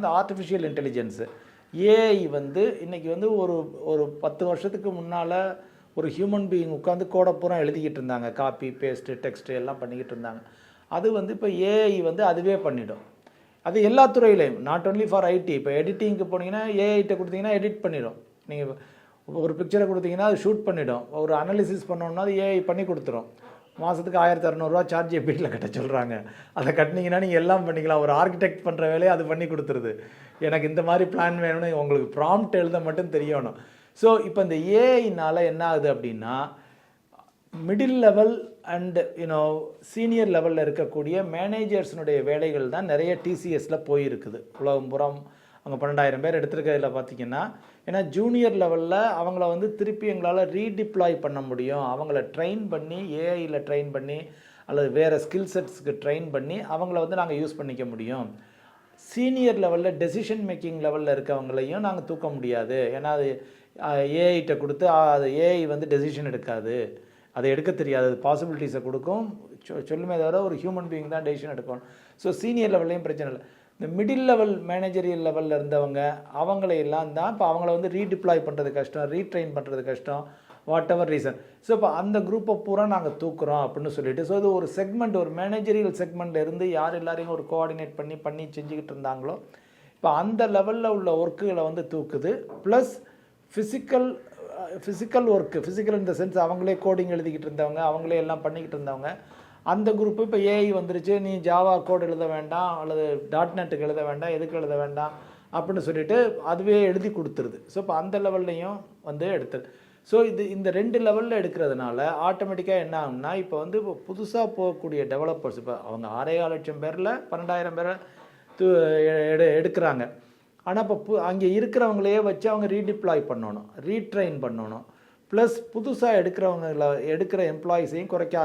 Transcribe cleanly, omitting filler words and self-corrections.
அந்த artificial intelligence AI வந்து இன்றைக்கி வந்து ஒரு ஒரு 10 வருஷத்துக்கு முன்னால் ஒரு ஹியூமன் பீயிங் உட்காந்து கோடை பூரா எழுதிக்கிட்டு இருந்தாங்க, காப்பி பேஸ்ட்டு டெக்ஸ்ட்டு எல்லாம் பண்ணிக்கிட்டு இருந்தாங்க. அது வந்து இப்போ ஏஐ வந்து அதுவே பண்ணிடும். அது எல்லா துறையிலையும், நாட் ஒன்லி ஃபார் ஐடி. இப்போ எடிட்டிங்க்கு போனீங்கன்னா ஏஐட்ட கொடுத்தீங்கன்னா எடிட் பண்ணிடும். நீங்கள் ஒரு பிக்சரை கொடுத்தீங்கன்னா அது ஷூட் பண்ணிடும். ஒரு அனாலிசிஸ் பண்ணோன்னா அது ஏஐ பண்ணி கொடுத்துரும். மாதத்துக்கு 1600 சார்ஜ் ஜிபிடியில் கட்ட சொல்கிறாங்க. அதை கட்டினீங்கன்னா நீங்கள் எல்லாம் பண்ணிக்கலாம். ஒரு ஆர்கிடெக்ட் பண்ணுற வேலையை அது பண்ணி கொடுத்துருது. எனக்கு இந்த மாதிரி பிளான் வேணும்னு உங்களுக்கு ப்ராம்ப்ட் எழுத மட்டும் தெரியணும். ஸோ இப்போ இந்த ஏஐனால் என்ன ஆகுது அப்படின்னா, மிடில் லெவல் அண்ட் சீனியர் லெவலில் இருக்கக்கூடிய மேனேஜர்ஸினுடைய வேலைகள் தான் நிறைய டிசிஎஸில் போயிருக்குது உலகம் புறம். அவங்க 12,000 பேர் எடுத்துருக்கிறதுல பார்த்தீங்கன்னா, ஏன்னா ஜூனியர் லெவலில் அவங்கள வந்து திருப்பி எங்களால் ரீடிப்ளாய் பண்ண முடியும், அவங்கள ட்ரெயின் பண்ணி ஏஐயில் ட்ரெயின் பண்ணி அல்லது வேறு ஸ்கில் செட்ஸ்க்கு ட்ரெயின் பண்ணி அவங்கள வந்து நாங்கள் யூஸ் பண்ணிக்க முடியும். சீனியர் லெவலில் டெசிஷன் மேக்கிங் லெவலில் இருக்கவங்களையும் நாங்கள் தூக்க முடியாது. ஏன்னா அது ஏஐட்ட கொடுத்து அது ஏஐ வந்து டெசிஷன் எடுக்காது, அதை எடுக்க தெரியாது, அது பாசிபிலிட்டிஸை கொடுக்கும் சொல்லுமே தவிர ஒரு ஹியூமன் பீயிங் தான் டெசிஷன் எடுக்கணும். ஸோ சீனியர் லெவல்லையும் பிரச்சனை இல்லை. இந்த மிடில் லெவல் மேனேஜரியல் லெவலில் இருந்தவங்க அவங்களையெல்லாம் தான் இப்போ அவங்கள வந்து ரீடிப்ளாய் பண்ணுறது கஷ்டம், ரீட்ரெயின் பண்ணுறது கஷ்டம், வாட் எவர் ரீசன். ஸோ இப்போ அந்த குரூப்பை பூரா நாங்கள் தூக்குறோம் அப்படின்னு சொல்லிட்டு, ஸோ இது ஒரு செக்மெண்ட், ஒரு மேனேஜரியல் செக்மெண்ட்டில் இருந்து யார் எல்லாரையும் ஒரு கோஆர்டினேட் பண்ணி செஞ்சுக்கிட்டு இருந்தாங்களோ இப்போ அந்த லெவலில் உள்ள ஒர்க்குகளை வந்து தூக்குது. ப்ளஸ் ஃபிசிக்கல் ஒர்க்கு, ஃபிசிக்கல் இந்த சென்ஸ் அவங்களே கோடிங் எழுதிக்கிட்டு இருந்தவங்க, அவங்களே எல்லாம் பண்ணிக்கிட்டு இருந்தவங்க, அந்த குரூப்பு இப்போ ஏஐ வந்துருச்சு, நீ ஜாவா கோட் எழுத வேண்டாம் அல்லது .NETக்கு எழுத வேண்டாம், எதுக்கு எழுத வேண்டாம் அப்படின்னு சொல்லிட்டு அதுவே எழுதி கொடுத்துருது. ஸோ இப்போ அந்த லெவல்லையும் வந்து எடுத்துரு. ஸோ இந்த 2 லெவலில் எடுக்கிறதுனால ஆட்டோமேட்டிக்காக என்ன ஆகும்னா, இப்போ வந்து இப்போ புதுசாக போகக்கூடிய டெவலப்பர்ஸ், இப்போ அவங்க 6.5 லட்சம் பேரில் 12,000 பேரை எடுக்கிறாங்க. ஆனால் இப்போ அங்கே இருக்கிறவங்களையே வச்சு அவங்க ரீடிப்ளாய் பண்ணணும், ரீட்ரெயின் பண்ணணும், ப்ளஸ் புதுசாக எடுக்கிற எம்ப்ளாயீஸையும் குறைக்க